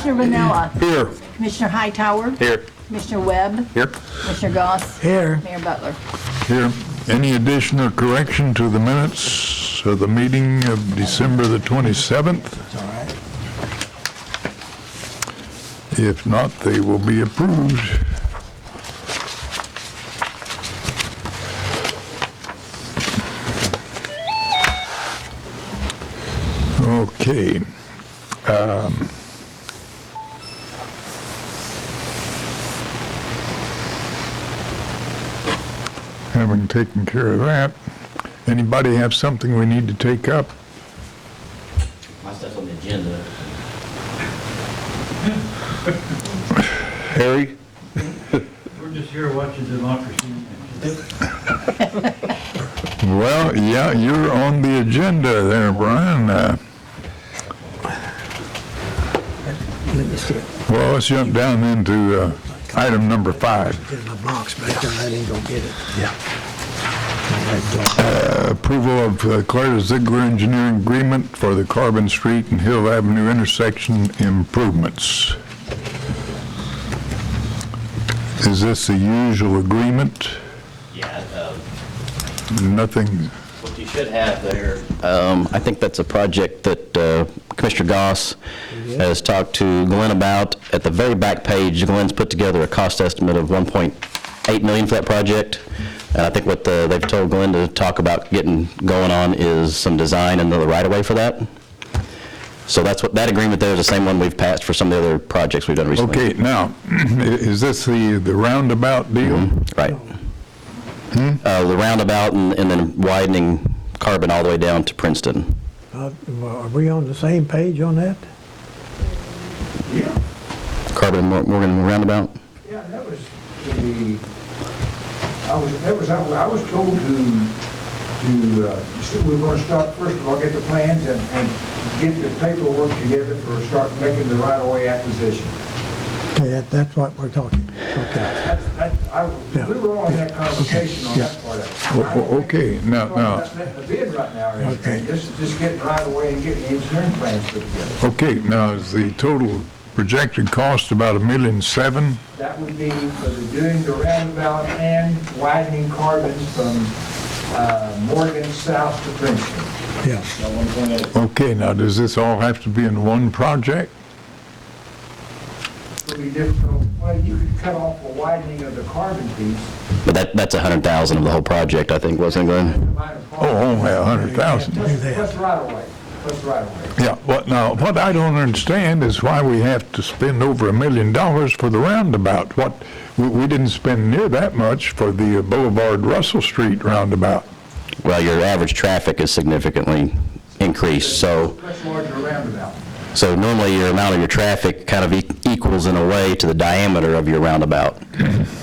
Commissioner Vanilla. Here. Commissioner Hightower. Here. Commissioner Webb. Here. Commissioner Goss. Here. Mayor Butler. Here. Any additional correction to the minutes of the meeting of December the 27th? That's all right. If not, they will be approved. Okay. Having taken care of that, anybody have something we need to take up? My stuff's on the agenda. Harry? We're just here watching democracy. Well, yeah, you're on the agenda there, Brian. Let me see it. Well, let's jump down into item number 5. Get my box back there, I didn't go get it. Yeah. Approval of Claire Ziegler Engineering Agreement for the Carbon Street and Hill Avenue intersection improvements. Is this the usual agreement? Yeah, Nothing, what you should have there, I think that's a project that Commissioner Goss has talked to Glenn about. At the very back page, Glenn's put together a cost estimate of $1.8 million for that project. And I think what they've told Glenn to talk about getting going on is some design and the right-of-way for that. So that's what, that agreement there is the same one we've passed for some of the other projects we've done recently. okay, now, is this the roundabout deal? Right. The roundabout and then widening Carbon all the way down to Princeton. Are we on the same page on that? Yeah, Carbon Morgan roundabout? yeah, that was the, I was told we were going to start, first of all, get the plans and get the paperwork together for start making the right-of-way acquisition. Okay, that's what we're talking. Okay. We were all in that conversation on that part of it. Okay, now, Not letting the bid right now or anything, just getting right-of-way and getting the engineering plans put together. okay, now, is the total projected cost about $1.7 million? That would be for doing the roundabout and widening Carbons from Morgan south to Princeton. Yeah. Okay, now, does this all have to be in one project? It would be difficult, well, you could cut off a widening of the Carbon piece. But that's $100,000 of the whole project, I think, wasn't it, Glenn? Oh, only 100,000. Plus right-of-way, Yeah, now, what I don't understand is why we have to spend over $1 million for the roundabout. We didn't spend near that much for the Boulevard Russell Street roundabout. Well, your average traffic is significantly increased, so Much larger roundabout. normally your amount of your traffic kind of equals in a way to the diameter of your roundabout.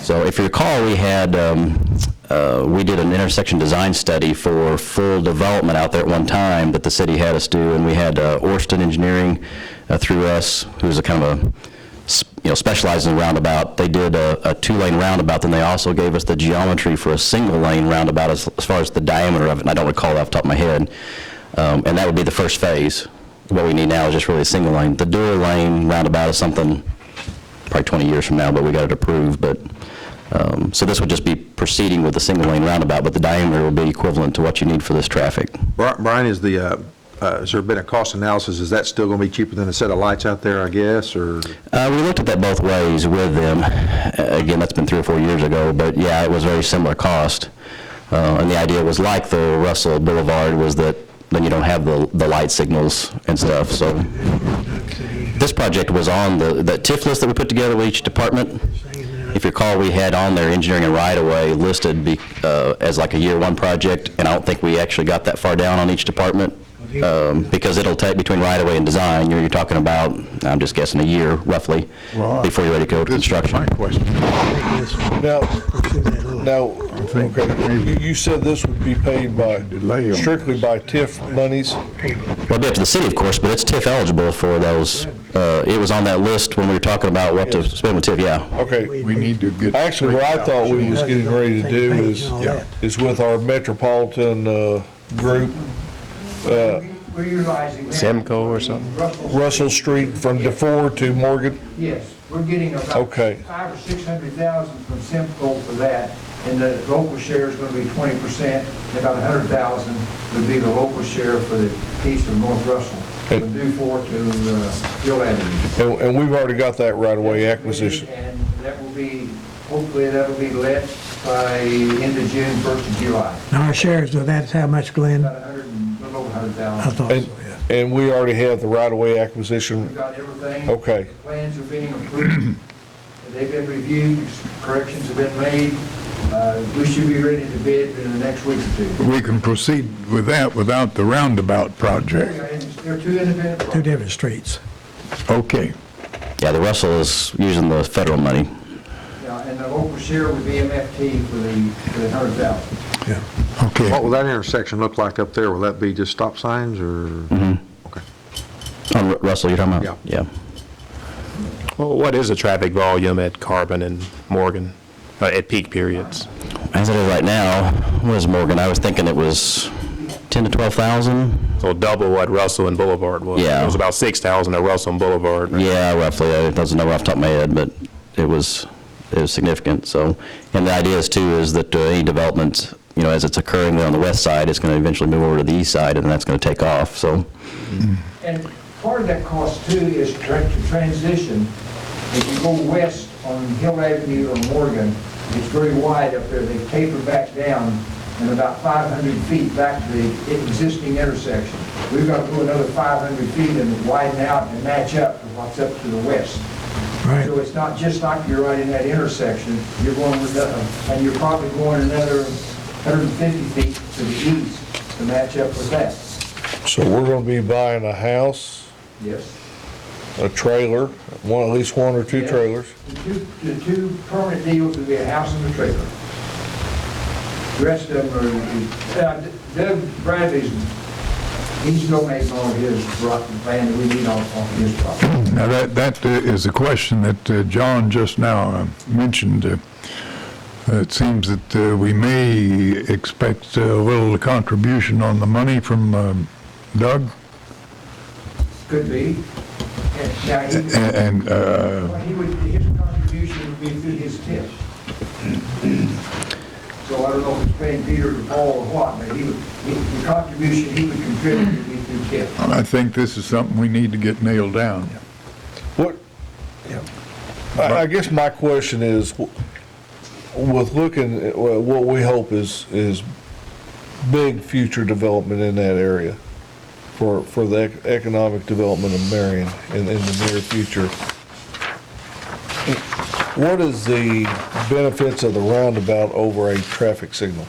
So if you recall, we had we did an intersection design study for full development out there at one time that the city had us do, and we had Orston Engineering through us, who's a kind of a specialized in roundabout. They did a 2-lane roundabout, then they also gave us the geometry for a single-lane roundabout as far as the diameter of it, and I don't recall that off the top of my head. And that would be the first phase. What we need now is just really a single lane. The dual lane roundabout is something probably 20 years from now, but we got it approved. But so this would just be proceeding with the single lane roundabout, but the diameter will be equivalent to what you need for this traffic. Brian, has there been a cost analysis? Is that still going to be cheaper than a set of lights out there, I guess, or? We looked at that both ways with them. Again, that's been 3 or 4 years ago, but yeah, it was very similar cost. And the idea was like the Russell Boulevard was that then you don't have the light signals and stuff. So this project was on the TIF list that we put together with each department. If you recall, we had on there engineering and right-of-way listed as like a year 1 project, and I don't think we actually got that far down on each department because it'll take between right-of-way and design, you're talking about, I'm just guessing, a year roughly before you're ready to go to construction. My question. Now, okay, you said this would be paid by, strictly by TIF monies? Well, it'd be up to the city, of course, but it's TIF eligible for those. It was on that list when we were talking about what to spend with TIF, yeah. Okay. We need to get. Actually, what I thought we was getting ready to do is with our metropolitan group. We we're utilizing that. Simcoe or something? Russell Street from DeFore to Morgan? Yes, we're getting about Okay. 500,000 or 600,000 from Simcoe for that, and the local share is going to be 20%, and about 100,000 would be the local share for the piece of North Russell, from Dewford to Hill Avenue. And we've already got that right-of-way acquisition. And that will be, hopefully that'll be let by end of June, 1st of July. Now, our shares of that is how much, Glenn? About 100, a little over I 100,000. thought so, And, yeah. and we already have the right-of-way We acquisition. got everything. Okay. The plans are being approved. They've been reviewed, corrections have been made. We should be ready to bid in the next week or two. We can proceed with that without the roundabout project. They're two independent Two projects. different streets. Okay. Yeah, the Russell is using the federal money. Yeah, and the local share would be MFT for the 100,000. Yeah. Okay. What will that intersection look like up there? Will that be just stop signs or? Okay. On Russell, you're talking about? Yeah. Yeah. Well, what is the traffic volume at Carbon and Morgan at peak periods? As it is right now, what is Morgan? I was thinking it was 10 to 12,000. So double what Russell and Boulevard was. Yeah. It was about 6,000 at Russell and Boulevard. Right? Yeah, roughly. I doesn't know off the top of my head, but it was significant. So, and the idea is too is that any development, you know, as it's occurring there on the west side, it's going to eventually move over to the east side, and that's going to take off. So, And part of that cost too is to transition. If you go west on Hill Avenue or Morgan, it's very wide up there. They taper back down and about 500 feet back to the existing intersection. We've got to go another 500 feet and widen out and match up to what's up to the west. Right. So it's not just like you're right in that intersection. You're going with, and you're probably going another 150 feet to the east to match up with that. So we're gonna be buying a house, Yes. a trailer, at least one or two Yeah. trailers. The two permanent deals would be a house and a trailer. The rest of them are, Doug Bradley's, he's donating all of his land that we need off his property. Now, that is a question that John just now mentioned. It seems that we may expect a little contribution on the money from Doug. Could be. And now And, his contribution would be through his tip. So I don't know if it's paying Peter or Paul or what, but the contribution he would contribute would be through tip. I think this is something we need to get nailed down. What, I guess my question is, with looking at what we hope is big future development in that area for the economic development of Marion in the near future, what is the benefits of the roundabout over a traffic signal?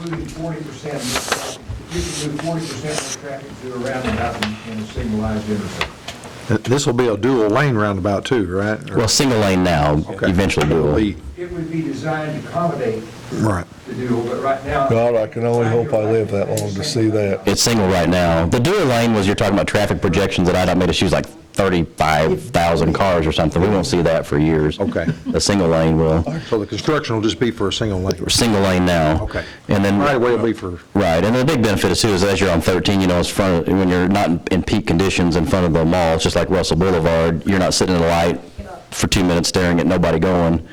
Moving 40%, you can move 40% of the traffic through a roundabout in a signalized intersection. This will be a dual lane roundabout too, right? Or- well, single lane now, Okay. eventually It'll dual. be- It would be designed to accommodate Right. the dual, but right now. God, I can only hope I live that long to see that. It's single right now. The dual lane was, you're talking about traffic projections that IDOT made us use like 35,000 cars or something. We won't see that for years. Okay. The single lane will. So the construction will just be for a single lane? We're single lane now. Okay. And then. Right away will be for, Right, and the big benefit is too, is as you're on 13, you know, it's front, when you're not in peak conditions in front of the mall, it's just like Russell Boulevard, you're not sitting in a light for 2 minutes staring at nobody going.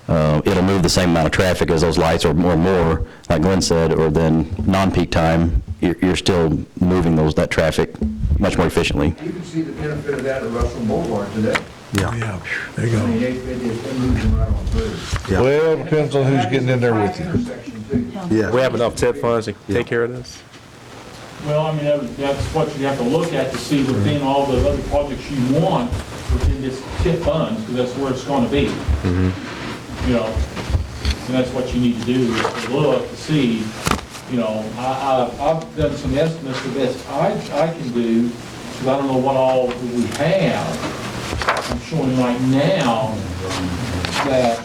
It'll move the same amount of traffic as those lights or more, like Glenn said, or then non-peak time, you're still moving that traffic much more efficiently. You can see the benefit of that at Russell Boulevard today. yeah. Yeah, there you I mean, go. it moves them right on through. Yeah. Well, it depends on who's getting in there with you. Intersection too. Yeah. We have enough TIP funds to take care of this? Well, I mean, that's what you have to look at to see within all the other projects you want within this TIP funds, because that's where it's going to be. You know, and that's what you need to do, is to look to see, you know, I've done some estimates the best I can do, because I don't know what all we have. I'm showing right now that,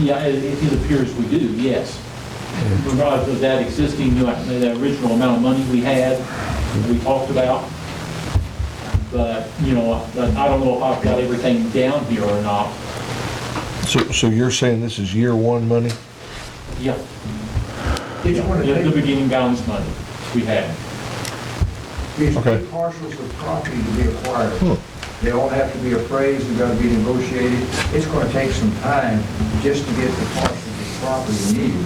yeah, it appears we do, yes. Regardless of that existing, you know, the original amount of money we had, we talked about. But, you know, I don't know if I've got everything down here or not. So you're saying this is year one money? Yeah. Did you want to The take, beginning balance money we had. There's Okay. big parcels of property to be acquired. They all have to be appraised, they've got to be negotiated. It's going to take some time just to get the parcels of property needed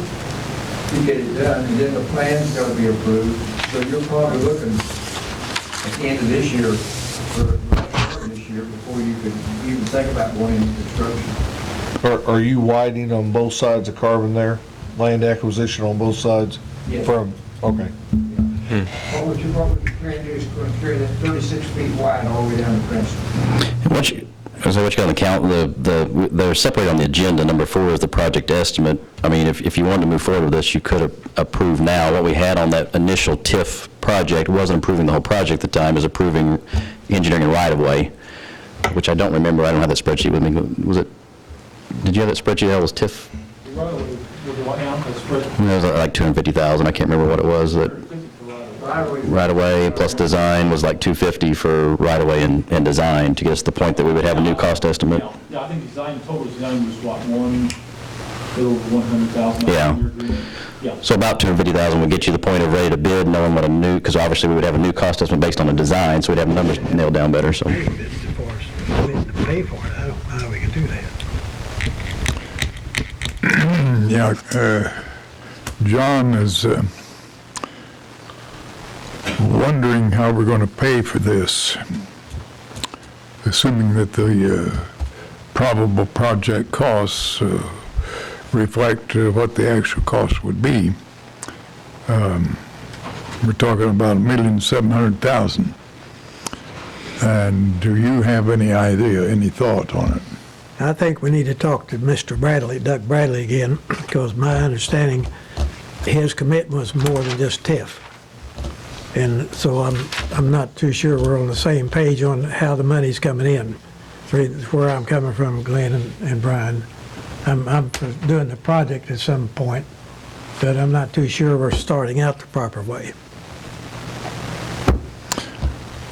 to get it done, and then the plan's got to be approved. So you're probably looking at the end of this year, or this year, before you could even think about going into construction. Are you widening on both sides of Carbon there? Land acquisition on both sides? Yes. Okay. Well, what you're probably trying to do is going to carry that 36 feet wide all the way down to Princeton. So what you got on the count, they're separated on the agenda. Number 4 is the project estimate. I mean, if you wanted to move forward with this, you could approve now. What we had on that initial TIF project wasn't approving the whole project at the time, it was approving engineering and right-of-way, which I don't remember. I don't have that spreadsheet with me. Did you have that spreadsheet that was TIF? It was like 250,000. I can't remember what it was. Right-of-way plus design was like 250 for right-of-way and design to get us to the point that we would have a new cost estimate. Yeah, I think total design was what, little over 100,000? Yeah. Yeah. So about 250,000 would get you to the point of ready to bid, knowing what a new, because obviously we would have a new cost estimate based on a design, so we'd have the numbers nailed down better, so. Pay for us, pay for it, I don't know how we can do that. Yeah, John is wondering how we're going to pay for this, assuming that the probable project costs reflect what the actual cost would be. We're talking about $1,700,000. And do you have any idea, any thought on it? I think we need to talk to Mr. Bradley, Doug Bradley again, because my understanding, his commitment was more than just TIF. And so I'm not too sure we're on the same page on how the money's coming in. Where I'm coming from, Glenn and Brian. I'm for doing the project at some point, but I'm not too sure we're starting out the proper way.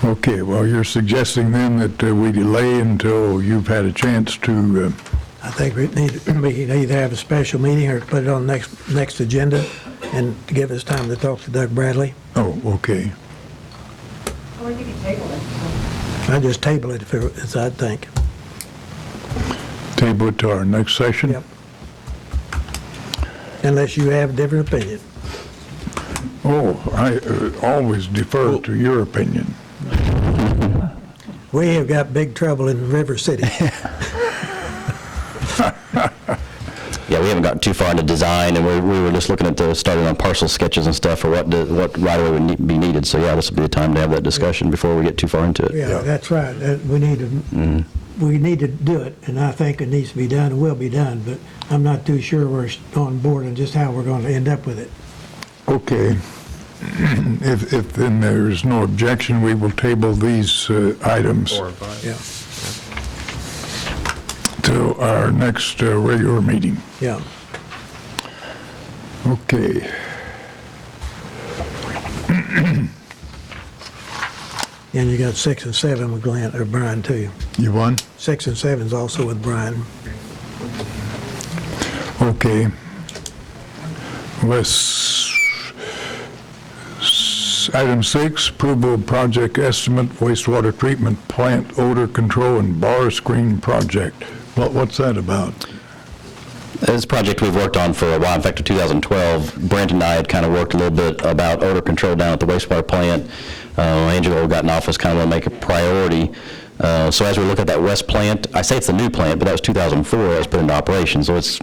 Okay, well, you're suggesting then that we delay until you've had a chance to, I think we can either have a special meeting or put it on next agenda and to give us time to talk to Doug Bradley. oh, okay. Or you can table it. I just table it if it's, I think. Table it to our next session? Yep. Unless you have a different opinion. Oh, I always defer to your opinion. We have got big trouble in River City. Yeah, we haven't gotten too far into design, and we were just looking at starting on parcel sketches and stuff for what right-of-way would be needed. So yeah, this would be the time to have that discussion before we get too far into it. Yeah, that's right. We need to do it, and I think it needs to be done and will be done, but I'm not too sure we're on board on just how we're going to end up with it. Okay. If then there's no objection, we will table these items 4 and 5. Yeah, to our next regular meeting. yeah. Okay. And you got 6 and 7 with Glenn, or Brian too. You won? 6 and 7's also with Brian. Okay. Item 6, approval of project estimate, wastewater treatment plant odor control and bar screen project. What's that about? This project we've worked on for a while. In fact, in 2012, Brent and I had kind of worked a little bit about odor control down at the wastewater plant. Angelo got in office, kind of want to make a priority. So as we look at that west plant, I say it's a new plant, but that was 2004, it was put into operation, so it's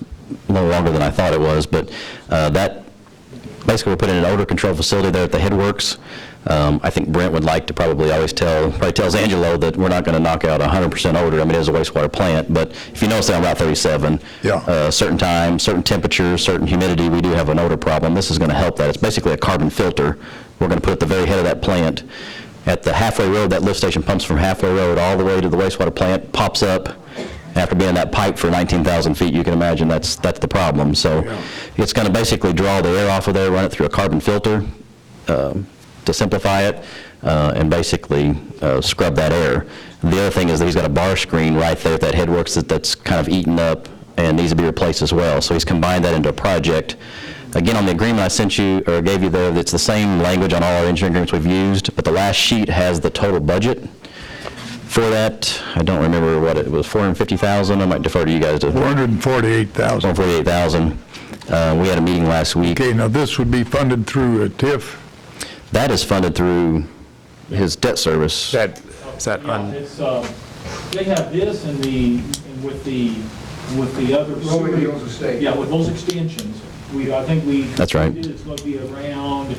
a little longer than I thought it was. But that, basically, we're putting an odor control facility there at the headworks. I think Brent would like to probably tells Angelo that we're not going to knock out 100% odor. I mean, it is a wastewater plant, but if you notice that on Route 37, Yeah. certain times, certain temperatures, certain humidity, we do have an odor problem. This is going to help that. It's basically a carbon filter we're going to put at the very head of that plant. At the halfway road, that lift station pumps from halfway road all the way to the wastewater plant, pops up. After being in that pipe for 19,000 feet, you can imagine that's the problem. So it's going to basically draw the air off of there, run it through a carbon filter to simplify it, and basically scrub that air. The other thing is that he's got a bar screen right there at that headworks that's kind of eaten up and needs to be replaced as well. So he's combined that into a project Again, on the agreement I sent you, or gave you there, it's the same language on all our engineering agreements we've used, but the last sheet has the total budget for that. I don't remember what it was, 450,000? I might defer to you guys to. 448,000. 448,000. We had a meeting last week. Okay, now this would be funded through a TIF? That is funded through his debt service. Is that Yeah, it's, they have this and with the other. Rolling Hills Estate. Yeah, with those extensions, I think we. That's right. It's going to be around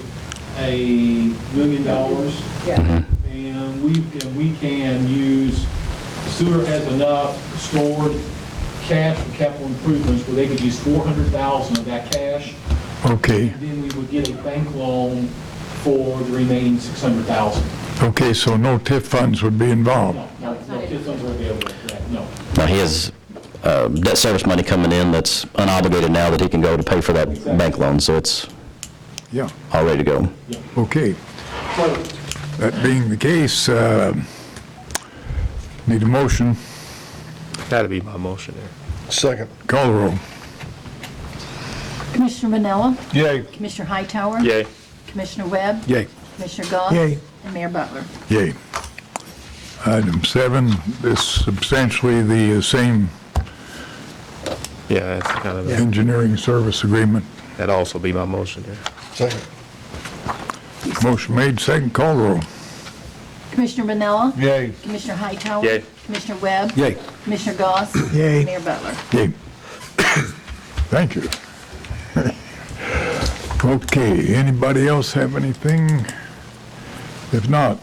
$1 million. Yeah. And we can use, sewer has enough stored cash for capital improvements where they could use 400,000 of that cash. Okay, Then we would get a bank loan for the remaining 600,000. okay, so no TIF funds would be involved? No, TIF funds are available for that, no. Now, he has debt service money coming in that's unobligated now that he can go to pay for that bank loan, so it's Yeah, all ready to go. okay. That being the case, need a motion. that'd be my motion there. Second. Call the roll. Commissioner Manella, Yay. Commissioner Hightower. Yay. Commissioner Webb. Yay. Commissioner Goss. Yay. And Mayor Butler. Yay. Item 7, this substantially the same Yeah, that's kind of, engineering service agreement. that'd also be my motion there. Second. Motion made, second, call the roll. Commissioner Manella. Yay. Commissioner Hightower. Yay. Commissioner Webb. Yay. Commissioner Goss. Yay. Mayor Butler. Yay. Thank you. Okay, anybody else have anything? If not,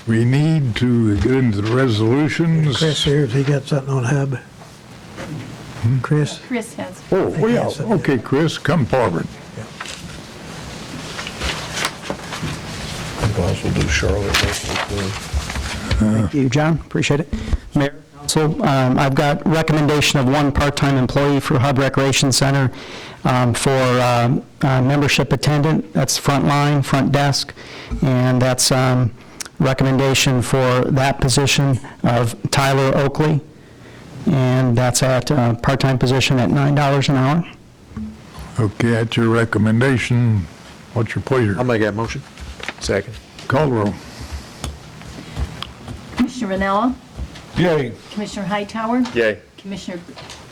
we need to get into the resolutions. Chris here, has he got something on Hub? Chris? Chris has. Oh, yeah, okay, Chris, come forward. Might as well do Charlotte. Thank you, John. Appreciate it. Mayor, Council, I've got recommendation of one part-time employee for Hub Recreation Center for membership attendant. That's front line, front desk, and that's recommendation for that position of Tyler Oakley, and that's at part-time position at $9 an hour. Okay, at your recommendation, what's your pleasure? I'll make that motion. Second. Call the roll. Commissioner Manella. Yay. Commissioner Hightower. Yay. Commissioner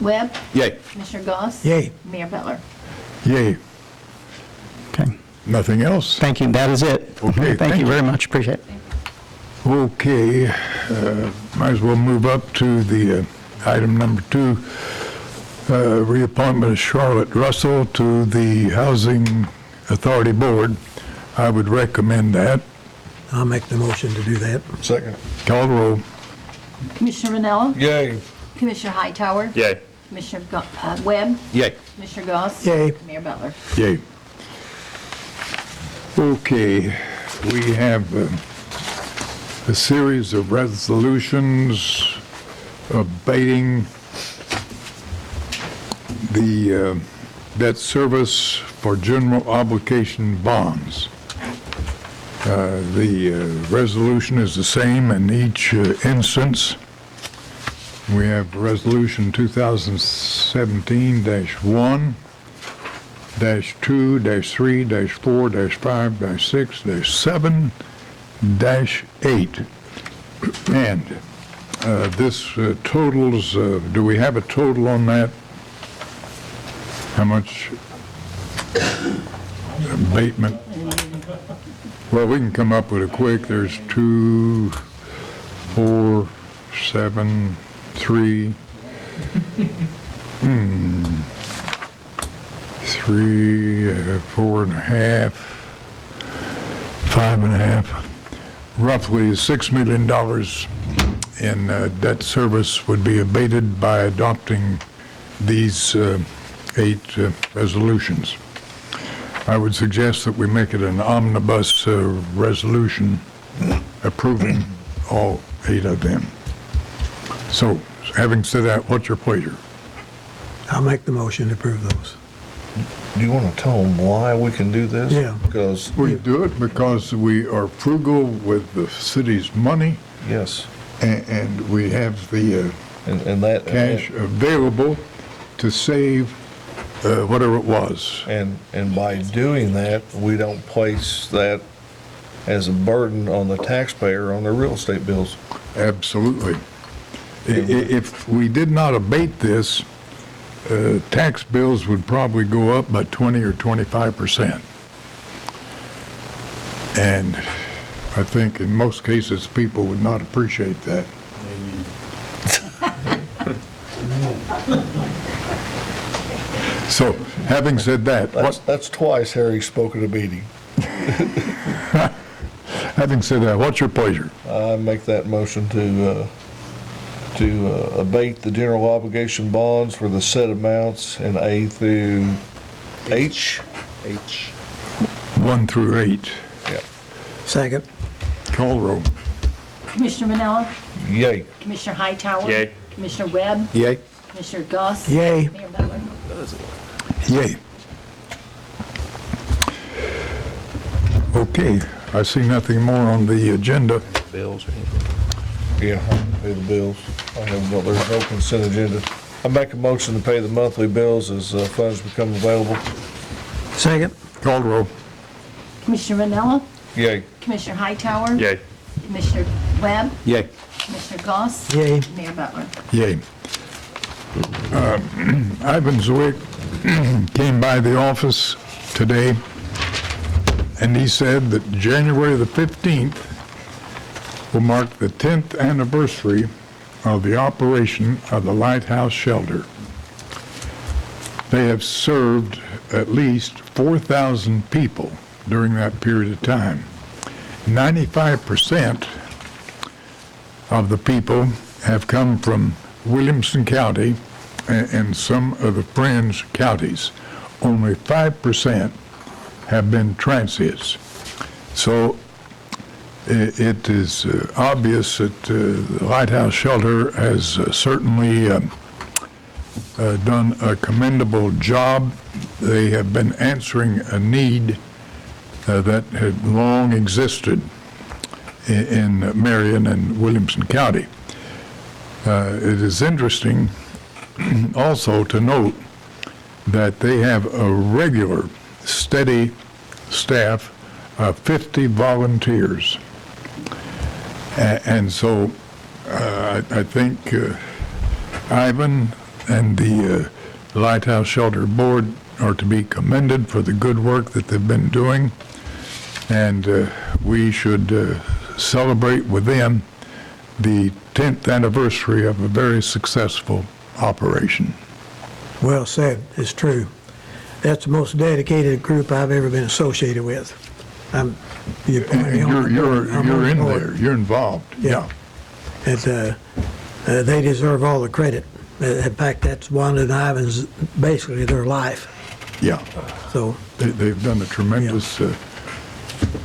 Webb. Yay. Commissioner Goss. Yay. Mayor Butler. Yay. Okay, Nothing else? thank you. That is it. Okay, Thank you very much. Appreciate it. Okay, might as well move up to the item number 2, reappointment of Charlotte Russell to the Housing Authority Board. I would recommend that. I'll make the motion to do that. Second. Call the roll. Commissioner Manella. Yay. Commissioner Hightower. Yay. Commissioner Webb. Yay. Commissioner Goss. Yay. Mayor Butler. Yay. Okay, we have a series of resolutions abating the debt service for general obligation bonds. The resolution is the same in each instance. We have Resolution 2017-1, -2, -3, -4, -5, -6, -7, -8. And this totals, do we have a total on that? How much abatement? Well, we can come up with it quick. There's 2, 4, 7, 3, 3, 4.5, 5.5, roughly $6 million in debt service would be abated by adopting these 8 resolutions. I would suggest that we make it an omnibus resolution approving all 8 of them. So, having said that, what's your pleasure? I'll make the motion to approve those. Do you want to tell them why we can do this? Yeah. Because, We do it because we are frugal with the city's money, yes, and we have the and that. cash available to save whatever it was. And by doing that, we don't place that as a burden on the taxpayer on their real estate bills. Absolutely. If we did not abate this, tax bills would probably go up by 20 or 25%. And I think in most cases, people would not appreciate that. So, having said that, That's twice Harry's spoken at a meeting. having said that, what's your pleasure? I make that motion to abate the general obligation bonds for the set amounts in A through H. 1 through 8. Yeah. Second. Call roll. Commissioner Manella, Yay. Commissioner Hightower. Yay. Commissioner Webb, Yay. Commissioner Goss. Yay. Mayor Butler. Yay. Okay, I see nothing more on the agenda. Bills or anything? Yeah, I'll pay the bills. There's no consent agenda. I make a motion to pay the monthly bills as funds become available. Second. Call roll. Commissioner Manella, Yay. Commissioner Hightower. Yay. Commissioner Webb, Yay. Commissioner Goss. Yay. Mayor Butler. Yay. Ivan Zwick came by the office today, and he said that January the 15th will mark the 10th anniversary of the operation of the Lighthouse Shelter. They have served at least 4,000 people during that period of time. 95% of the people have come from Williamson County and some of the fringe counties. Only 5% have been transients. So it is obvious that the Lighthouse Shelter has certainly done a commendable job. They have been answering a need that had long existed in Marion and Williamson County. It is interesting also to note that they have a regular, steady staff of 50 volunteers. And so I think Ivan and the Lighthouse Shelter Board are to be commended for the good work that they've been doing. And we should celebrate with them the 10th anniversary of a very successful operation. Well said. It's true. That's the most dedicated group I've ever been associated with. And you're in there, you're involved. Yeah. And they deserve all the credit. In fact, that's one of Ivan's, basically their life. Yeah. So They've done a tremendous,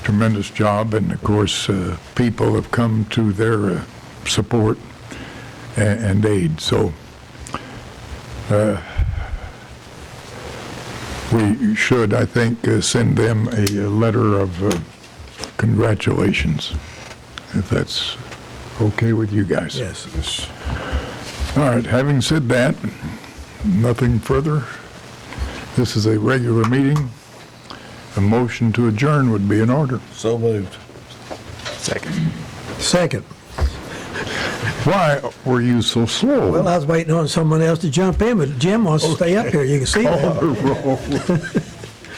tremendous job, and of course, people have come to their support and aid. So we should, I think, send them a letter of congratulations, if that's okay with you guys. yes. All right, having said that, nothing further. This is a regular meeting. A motion to adjourn would be in order. So moved. Second. Why were you so slow? Well, I was waiting on someone else to jump in, but Jim wants to stay up here. You can see that.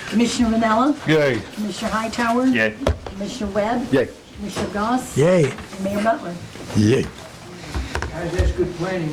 Commissioner Manella, Yay. Commissioner Hightower. Yay. Commissioner Webb. Yay. Commissioner Goss. Yay. And Mayor Butler. Yay. Guys, that's good planning.